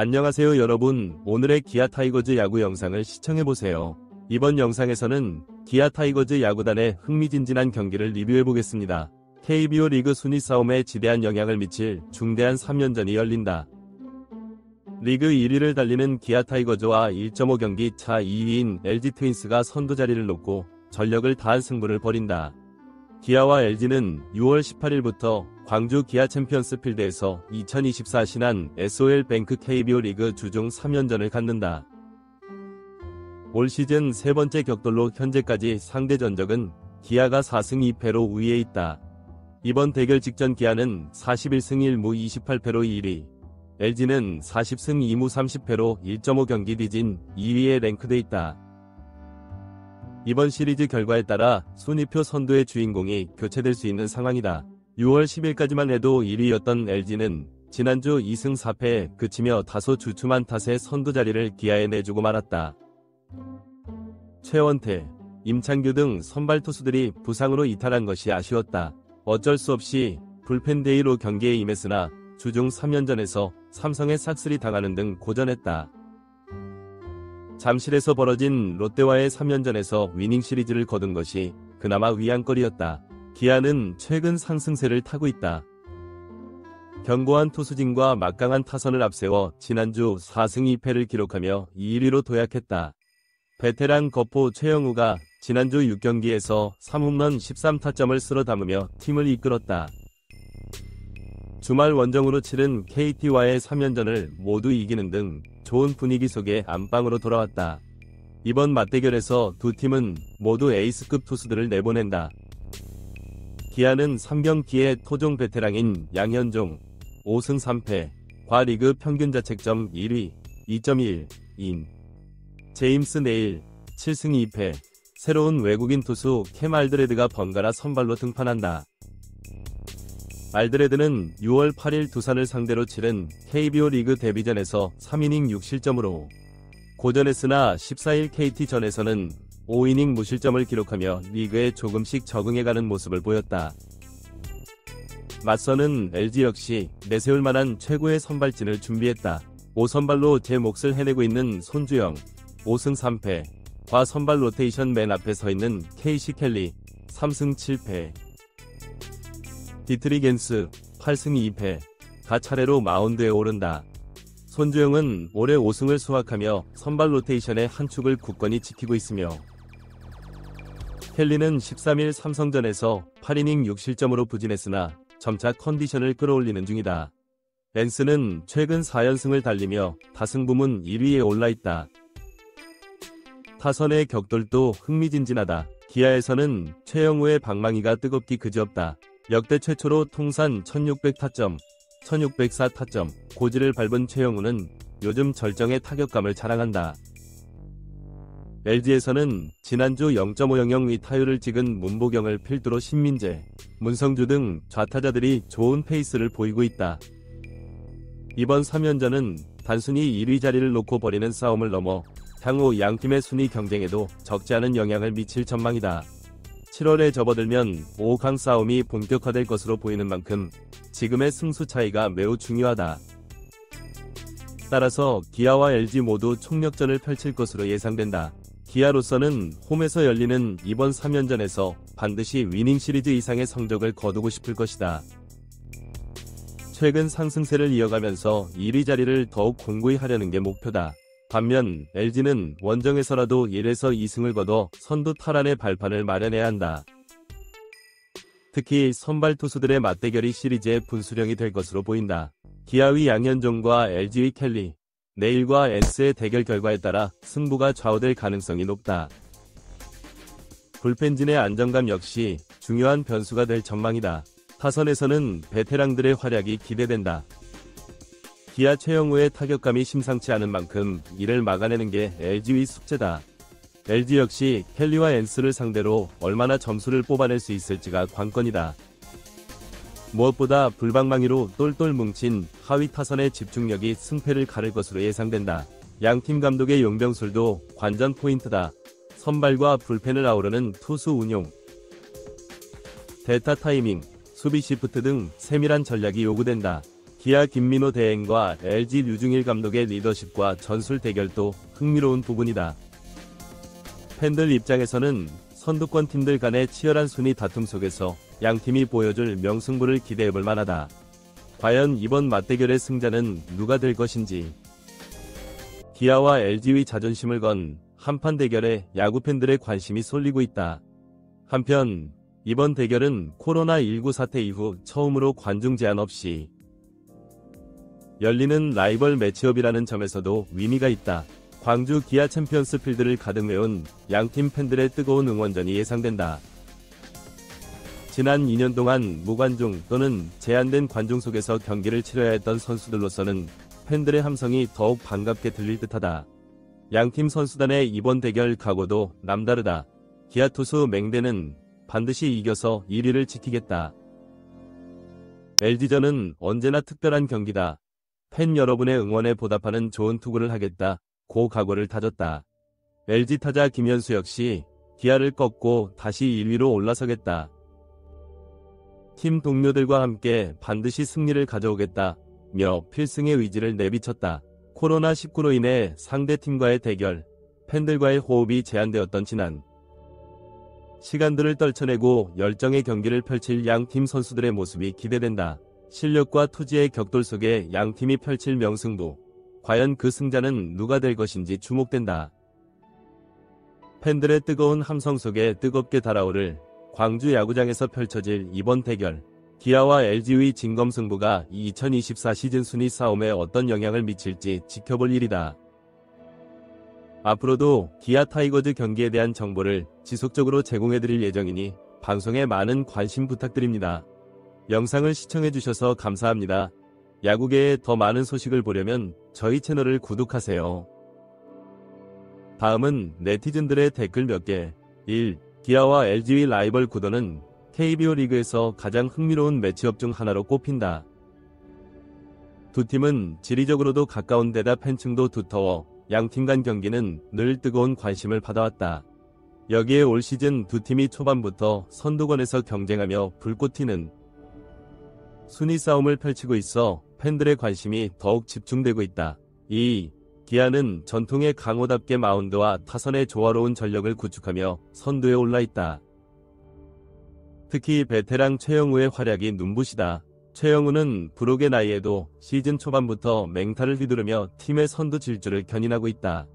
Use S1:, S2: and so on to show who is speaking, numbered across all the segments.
S1: 안녕하세요 여러분, 오늘의 기아 타이거즈 야구 영상을 시청해보세요. 이번 영상에서는 기아 타이거즈 야구단의 흥미진진한 경기를 리뷰해보겠습니다. KBO 리그 순위 싸움에 지대한 영향을 미칠 중대한 3연전이 열린다. 리그 1위를 달리는 기아 타이거즈와 1.5경기 차 2위인 LG 트윈스가 선두 자리를 놓고 전력을 다한 승부를 벌인다. 기아와 LG는 6월 18일부터 광주 기아 챔피언스 필드에서 2024 신한 SOL 뱅크 KBO 리그 주중 3연전을 갖는다. 올 시즌 세 번째 격돌로 현재까지 상대 전적은 기아가 4승 2패로 우위에 있다. 이번 대결 직전 기아는 41승 1무 28패로 1위, LG는 40승 2무 30패로 1.5경기 뒤진 2위에 랭크돼 있다. 이번 시리즈 결과에 따라 순위표 선두의 주인공이 교체될 수 있는 상황이다. 6월 10일까지만 해도 1위였던 LG는 지난주 2승 4패에 그치며 다소 주춤한 탓에 선두 자리를 기아에 내주고 말았다. 최원태, 임창규 등 선발 투수들이 부상으로 이탈한 것이 아쉬웠다. 어쩔 수 없이 불펜데이로 경기에 임했으나 주중 3연전에서 삼성에 싹쓸이 당하는 등 고전했다. 잠실에서 벌어진 롯데와의 3연전에서 위닝 시리즈를 거둔 것이 그나마 위안거리였다. 기아는 최근 상승세를 타고 있다. 견고한 투수진과 막강한 타선을 앞세워 지난주 4승 2패를 기록하며 2위로 도약했다. 베테랑 거포 최영우가 지난주 6경기에서 3홈런 13타점을 쓸어 담으며 팀을 이끌었다. 주말 원정으로 치른 KT와의 3연전을 모두 이기는 등 좋은 분위기 속에 안방으로 돌아왔다. 이번 맞대결에서 두 팀은 모두 에이스급 투수들을 내보낸다. 기아는 3경기의 토종 베테랑인 양현종 5승 3패, 과 리그 평균 자책점 1위 2.1인 제임스 네일 7승 2패, 새로운 외국인 투수 캠 알드레드가 번갈아 선발로 등판한다. 알드레드는 6월 8일 두산을 상대로 치른 KBO 리그 데뷔전에서 3이닝 6실점으로 고전했으나 14일 KT전에서는 5이닝 무실점을 기록하며 리그에 조금씩 적응해가는 모습을 보였다. 맞서는 LG 역시 내세울 만한 최고의 선발진을 준비했다. 5선발로 제 몫을 해내고 있는 손주영 5승 3패, 과 선발 로테이션 맨 앞에 서 있는 케이시 켈리 3승 7패, 디트리 겐스 8승 2패, 가 차례로 마운드에 오른다. 손주영은 올해 5승을 수확하며 선발 로테이션의 한 축을 굳건히 지키고 있으며 켈리는 13일 삼성전에서 8이닝 6실점으로 부진했으나 점차 컨디션을 끌어올리는 중이다. 앤스는 최근 4연승을 달리며 다승 부문 1위에 올라있다. 타선의 격돌도 흥미진진하다. 기아에서는 최영우의 방망이가 뜨겁기 그지없다. 역대 최초로 통산 1600타점, 1604타점, 고지를 밟은 최영우는 요즘 절정의 타격감을 자랑한다. LG에서는 지난주 0.500 타율을 찍은 문보경을 필두로 신민재, 문성주 등 좌타자들이 좋은 페이스를 보이고 있다. 이번 3연전은 단순히 1위 자리를 놓고 벌이는 싸움을 넘어 향후 양팀의 순위 경쟁에도 적지 않은 영향을 미칠 전망이다. 7월에 접어들면 5강 싸움이 본격화될 것으로 보이는 만큼 지금의 승수 차이가 매우 중요하다. 따라서 기아와 LG 모두 총력전을 펼칠 것으로 예상된다. 기아로서는 홈에서 열리는 이번 3연전에서 반드시 위닝 시리즈 이상의 성적을 거두고 싶을 것이다. 최근 상승세를 이어가면서 1위 자리를 더욱 공고히 하려는 게 목표다. 반면 LG는 원정에서라도 1에서 2승을 거둬 선두 탈환의 발판을 마련해야 한다. 특히 선발 투수들의 맞대결이 시리즈의 분수령이 될 것으로 보인다. 기아의 양현종과 LG의 켈리, 네일과 앤스의 대결 결과에 따라 승부가 좌우될 가능성이 높다. 불펜진의 안정감 역시 중요한 변수가 될 전망이다. 타선에서는 베테랑들의 활약이 기대된다. 기아 최영우의 타격감이 심상치 않은 만큼 이를 막아내는 게 LG의 숙제다. LG 역시 켈리와 앤스를 상대로 얼마나 점수를 뽑아낼 수 있을지가 관건이다. 무엇보다 불방망이로 똘똘 뭉친 하위 타선의 집중력이 승패를 가를 것으로 예상된다. 양팀 감독의 용병술도 관전 포인트다. 선발과 불펜을 아우르는 투수 운용, 대타 타이밍, 수비 시프트 등 세밀한 전략이 요구된다. 기아 김민호 대행과 LG 류중일 감독의 리더십과 전술 대결도 흥미로운 부분이다. 팬들 입장에서는 선두권 팀들 간의 치열한 순위 다툼 속에서 양팀이 보여줄 명승부를 기대해볼 만하다. 과연 이번 맞대결의 승자는 누가 될 것인지. 기아와 LG의 자존심을 건 한판 대결에 야구 팬들의 관심이 쏠리고 있다. 한편 이번 대결은 코로나19 사태 이후 처음으로 관중 제한 없이 열리는 라이벌 매치업이라는 점에서도 의미가 있다. 광주 기아 챔피언스 필드를 가득 메운 양팀 팬들의 뜨거운 응원전이 예상된다. 지난 2년 동안 무관중 또는 제한된 관중 속에서 경기를 치러야 했던 선수들로서는 팬들의 함성이 더욱 반갑게 들릴 듯하다. 양팀 선수단의 이번 대결 각오도 남다르다. 기아 투수 맹대는 반드시 이겨서 1위를 지키겠다. LG전은 언제나 특별한 경기다. 팬 여러분의 응원에 보답하는 좋은 투구를 하겠다. 고 각오를 다졌다. LG 타자 김현수 역시 기아를 꺾고 다시 1위로 올라서겠다. 팀 동료들과 함께 반드시 승리를 가져오겠다. 며 필승의 의지를 내비쳤다. 코로나19로 인해 상대팀과의 대결, 팬들과의 호흡이 제한되었던 지난 시간들을 떨쳐내고 열정의 경기를 펼칠 양팀 선수들의 모습이 기대된다. 실력과 투지의 격돌 속에 양팀이 펼칠 명승부. 과연 그 승자는 누가 될 것인지 주목된다. 팬들의 뜨거운 함성 속에 뜨겁게 달아오를 광주 야구장에서 펼쳐질 이번 대결. 기아와 LG의 진검승부가 2024 시즌 순위 싸움에 어떤 영향을 미칠지 지켜볼 일이다. 앞으로도 기아 타이거즈 경기에 대한 정보를 지속적으로 제공해드릴 예정이니 방송에 많은 관심 부탁드립니다. 영상을 시청해주셔서 감사합니다. 야구계의 더 많은 소식을 보려면 저희 채널을 구독하세요. 다음은 네티즌들의 댓글 몇 개. 1. 기아와 LG의 라이벌 구도는 KBO 리그에서 가장 흥미로운 매치업 중 하나로 꼽힌다. 두 팀은 지리적으로도 가까운 데다 팬층도 두터워 양팀 간 경기는 늘 뜨거운 관심을 받아왔다. 여기에 올 시즌 두 팀이 초반부터 선두권에서 경쟁하며 불꽃 튀는 순위 싸움을 펼치고 있어 팬들의 관심이 더욱 집중되고 있다. 2. 기아는 전통의 강호답게 마운드와 타선의 조화로운 전력을 구축하며 선두에 올라있다. 특히 베테랑 최영우의 활약이 눈부시다. 최영우는 부록의 나이에도 시즌 초반부터 맹타를 휘두르며 팀의 선두 질주를 견인하고 있다.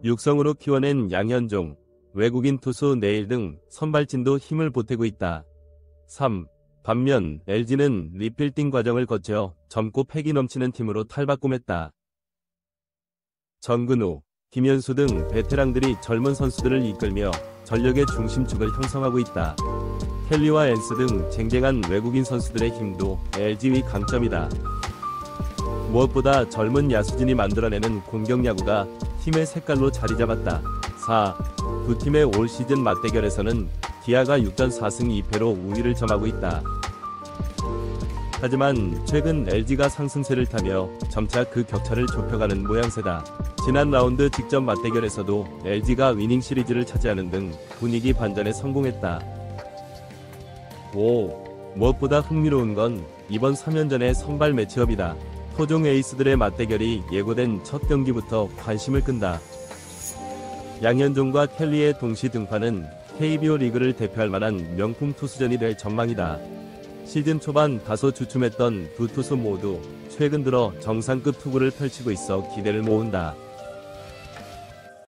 S1: 육성으로 키워낸 양현종, 외국인 투수 내일 등 선발진도 힘을 보태고 있다. 3. 반면 LG는 리필딩 과정을 거쳐 젊고 패기 넘치는 팀으로 탈바꿈했다. 정근우, 김현수 등 베테랑들이 젊은 선수들을 이끌며 전력의 중심축을 형성하고 있다. 켈리와 앤스 등 쟁쟁한 외국인 선수들의 힘도 LG의 강점이다. 무엇보다 젊은 야수진이 만들어내는 공격 야구가 팀의 색깔로 자리 잡았다. 4. 두 팀의 올 시즌 맞대결에서는 기아가 6전 4승 2패로 우위를 점하고 있다. 하지만 최근 LG가 상승세를 타며 점차 그 격차를 좁혀가는 모양새다. 지난 라운드 직전 맞대결에서도 LG가 위닝 시리즈를 차지하는 등 분위기 반전에 성공했다. 5. 무엇보다 흥미로운 건 이번 3연전의 선발 매치업이다. 토종 에이스들의 맞대결이 예고된 첫 경기부터 관심을 끈다. 양현종과 켈리의 동시 등판은 KBO 리그를 대표할 만한 명품 투수전이 될 전망이다. 시즌 초반 다소 주춤했던 두 투수 모두 최근 들어 정상급 투구를 펼치고 있어 기대를 모은다.